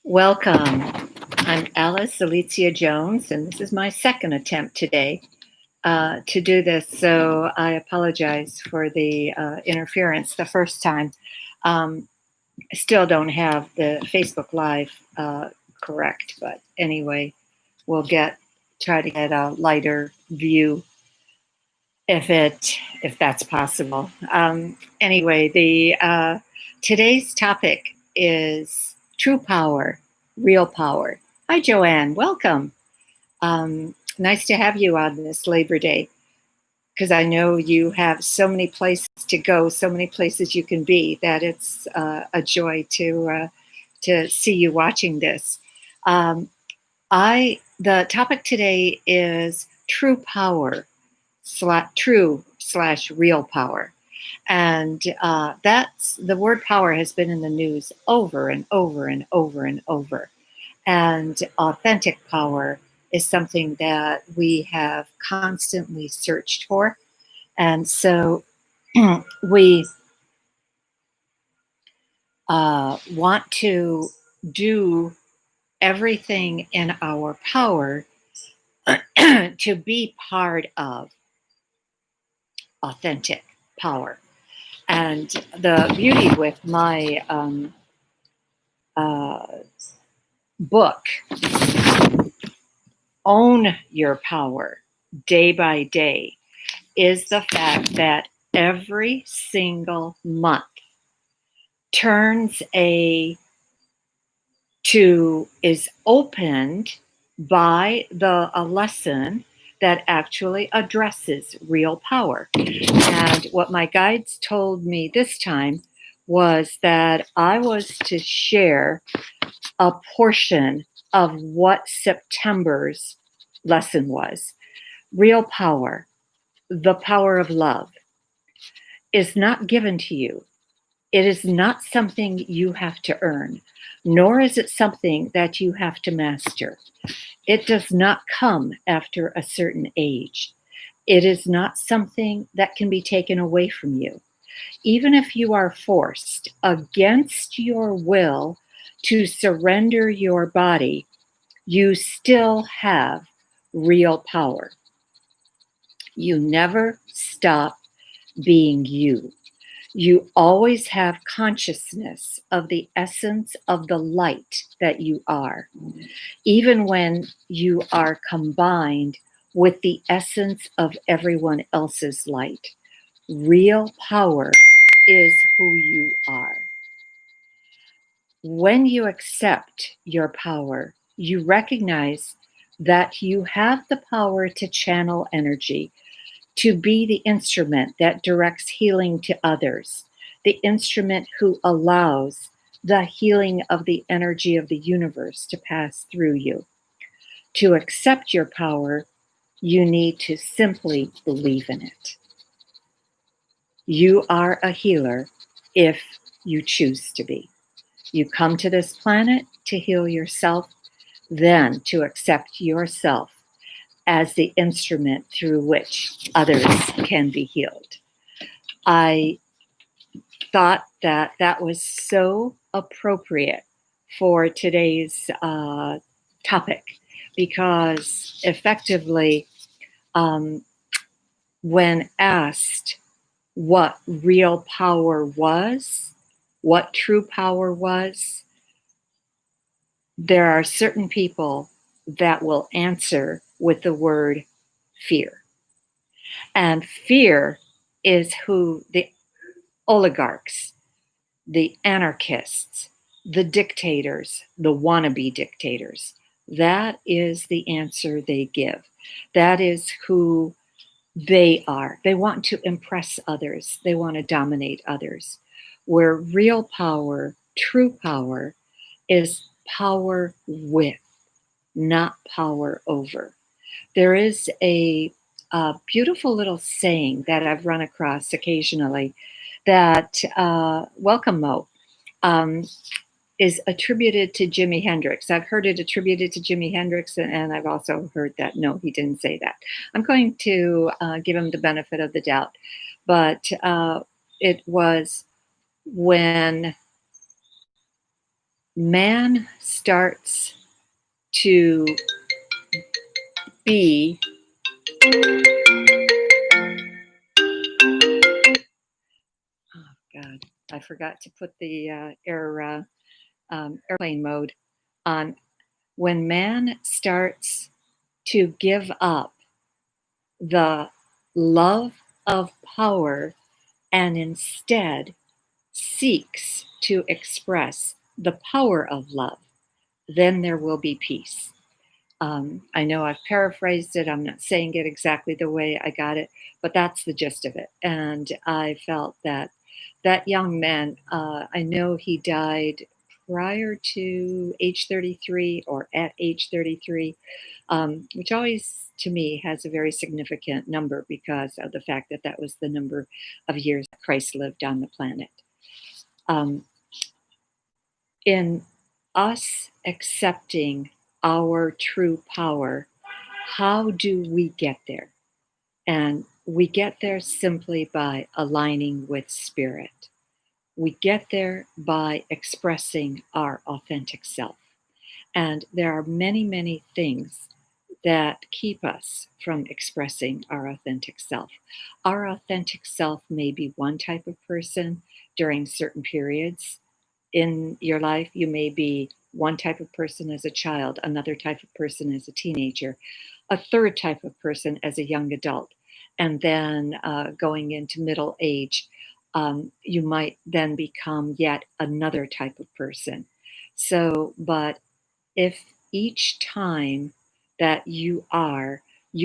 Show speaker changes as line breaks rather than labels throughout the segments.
Welcome. I'm Alice Alicia Jones, and this is my second attempt today to do this. So I apologize for the interference the first time. I still don't have the Facebook Live correct, but anyway, we'll try to get a lighter view if that's possible. Anyway, the today's topic is true power, real power. Hi, Joanne. Welcome. Nice to have you on this Labor Day, because I know you have so many places to go, so many places you can be, that it's a joy to see you watching this. The topic today is true power, true/real power. And that's the word power has been in the news over and over and over and over. And authentic power is something that we have constantly searched for. And so we want to do everything in our power to be part of authentic power. And the beauty with my book, Own Your Power Day by Day, is the fact that every single month is opened by a lesson that actually addresses real power. And what my guides told me this time was that I was to share a portion of what September's lesson was. Real power, the power of love, is not given to you. It is not something you have to earn, nor is it something that you have to master. It does not come after a certain age. It is not something that can be taken away from you. Even if you are forced against your will to surrender your body, you still have real power. You never stop being you. You always have consciousness of the essence of the light that you are, even when you are combined with the essence of everyone else's light. Real power is who you are. When you accept your power, you recognize that you have the power to channel energy, to be the instrument that directs healing to others, the instrument who allows the healing of the energy of the universe to pass through you. To accept your power, you need to simply believe in it. You are a healer if you choose to be. You come to this planet to heal yourself, then to accept yourself as the instrument through which others can be healed. I thought that that was so appropriate for today's topic, because effectively, when asked what real power was, what true power was, there are certain people that will answer with the word fear. And fear is who the oligarchs, the anarchists, the dictators, the wannabe dictators, that is the answer they give. That is who they are. They want to impress others. They want to dominate others. Where real power, true power, is power with, not power over. There is a beautiful little saying that I've run across occasionally that, welcome Mo, is attributed to Jimi Hendrix. I've heard it attributed to Jimi Hendrix, and I've also heard that, no, he didn't say that. I'm going to give him the benefit of the doubt. But it was when man starts to be, oh God, I forgot to put the airplane mode on. When man starts to give up the love of power and instead seeks to express the power of love, then there will be peace. I know I've paraphrased it. I'm not saying it exactly the way I got it, but that's the gist of it. And I felt that that young man, I know he died prior to age 33 or at age 33, which always to me has a very significant number because of the fact that that was the number of years that Christ lived on the planet. Um, in us accepting our true power, how do we get there? And we get there simply by aligning with spirit. We get there by expressing our authentic self. And there are many, many things that keep us from expressing our authentic self. Our authentic self may be one type of person during certain periods in your life. You may be one type of person as a child, another type of person as a teenager, a third type of person as a young adult, and then going into middle age, you might then become yet another type of person. So, but if each time that you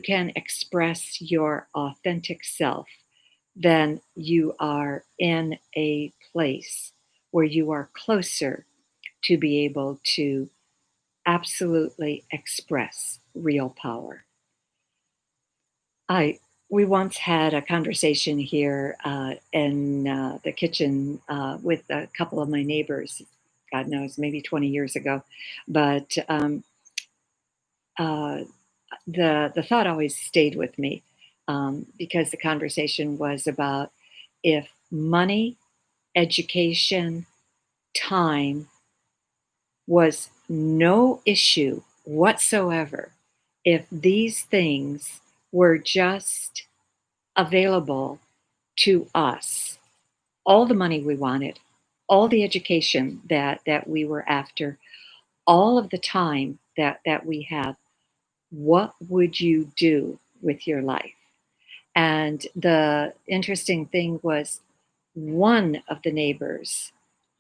can express your authentic self, then you are in a place where you are closer to be able to absolutely express real power. I We once had a conversation here in the kitchen with a couple of my neighbors. God knows, maybe 20 years ago, but uh, the thought always stayed with me because the conversation was about if money, education, time was no issue whatsoever, if these things were just available to us, all the money we wanted, all the education that we were after, all of the time that we have, what would you do with your life? And the interesting thing was one of the neighbors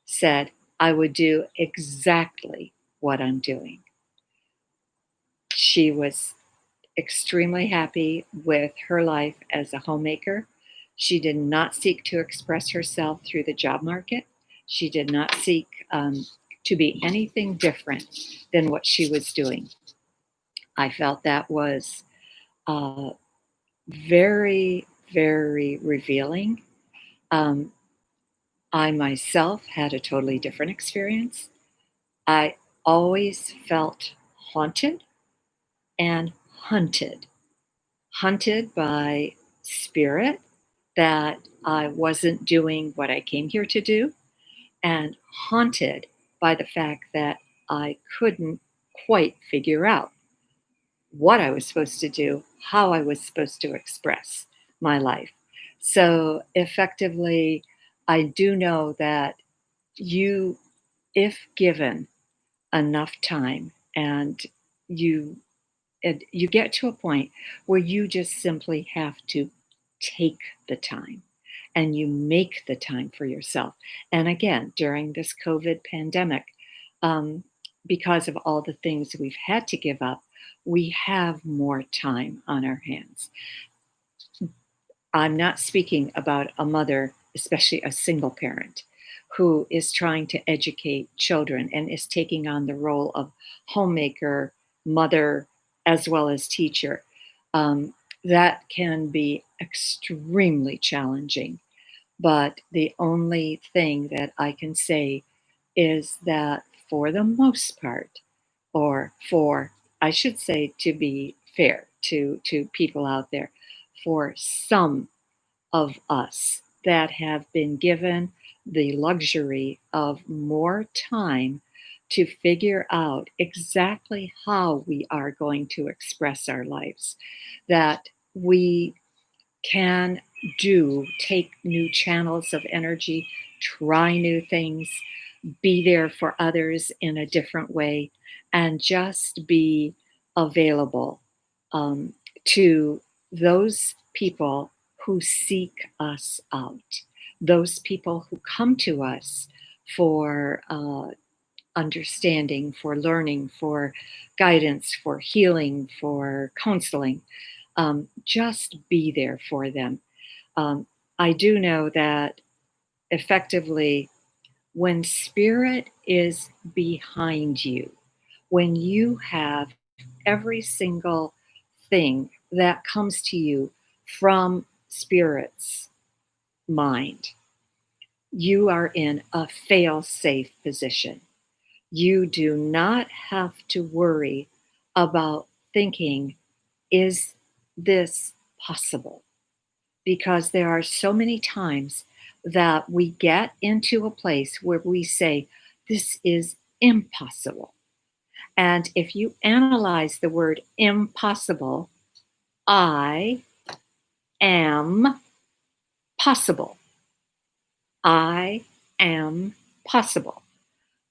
said, I would do exactly what I'm doing. She was extremely happy with her life as a homemaker. She did not seek to express herself through the job market. She did not seek to be anything different than what she was doing. I felt that was uh, very, very revealing. Um, I myself had a totally different experience. I always felt haunted and hunted, hunted by spirit that I wasn't doing what I came here to do, and haunted by the fact that I couldn't quite figure out what I was supposed to do, how I was supposed to express my life. So effectively, I do know that you, if given enough time and you you get to a point where you just simply have to take the time and you make the time for yourself. And again, during this COVID pandemic, um, because of all the things we've had to give up, we have more time on our hands. I'm not speaking about a mother, especially a single parent, who is trying to educate children and is taking on the role of homemaker, mother, as well as teacher. Um, that can be extremely challenging. But the only thing that I can say is that for the most part, or for, I should say, to be fair to people out there, for some of us that have been given the luxury of more time to figure out exactly how we are going to express our lives, that we can take new channels of energy, try new things, be there for others in a different way, and just be available um, to those people who seek us out, those people who come to us for understanding, for learning, for guidance, for healing, for counseling. Just be there for them. Um, I do know that effectively, when spirit is behind you, when you have every single thing that comes to you from spirit's mind, you are in a fail safe position. You do not have to worry about thinking, is this possible? Because there are so many times that we get into a place where we say, this is impossible. And if you analyze the word impossible, I am possible. I am possible.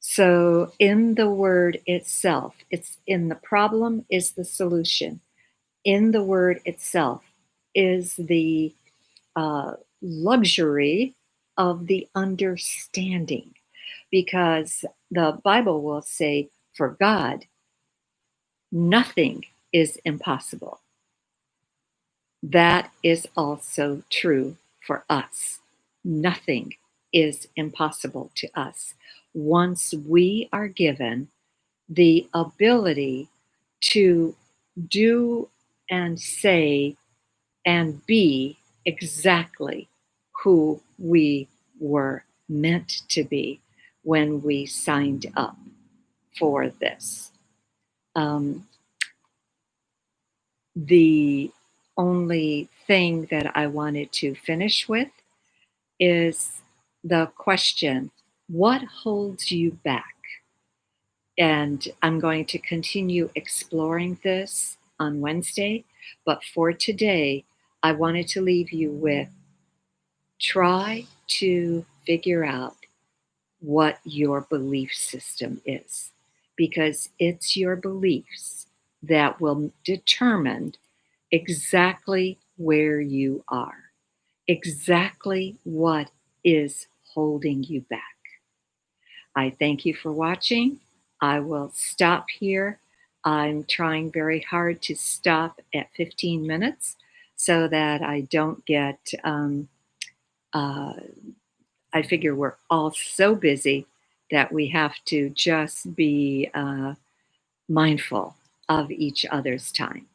So, in the word itself, it's in the problem is the solution. In the word itself is the luxury of the understanding, because the Bible will say, for God, nothing is impossible. That is also true for us. Nothing is impossible to us once we are given the ability to do and say and be exactly who we were meant to be when we signed up for this. Um, the only thing that I wanted to finish with is the question, what holds you back? And I'm going to continue exploring this on Wednesday. But for today, I wanted to leave you with try to figure out what your belief system is, because it's your beliefs that will determine exactly where you are, exactly what is holding you back. I thank you for watching. I will stop here. I'm trying very hard to stop at 15 minutes so that I don't get, uh, I figure we're all so busy that we have to just be mindful of each other's time.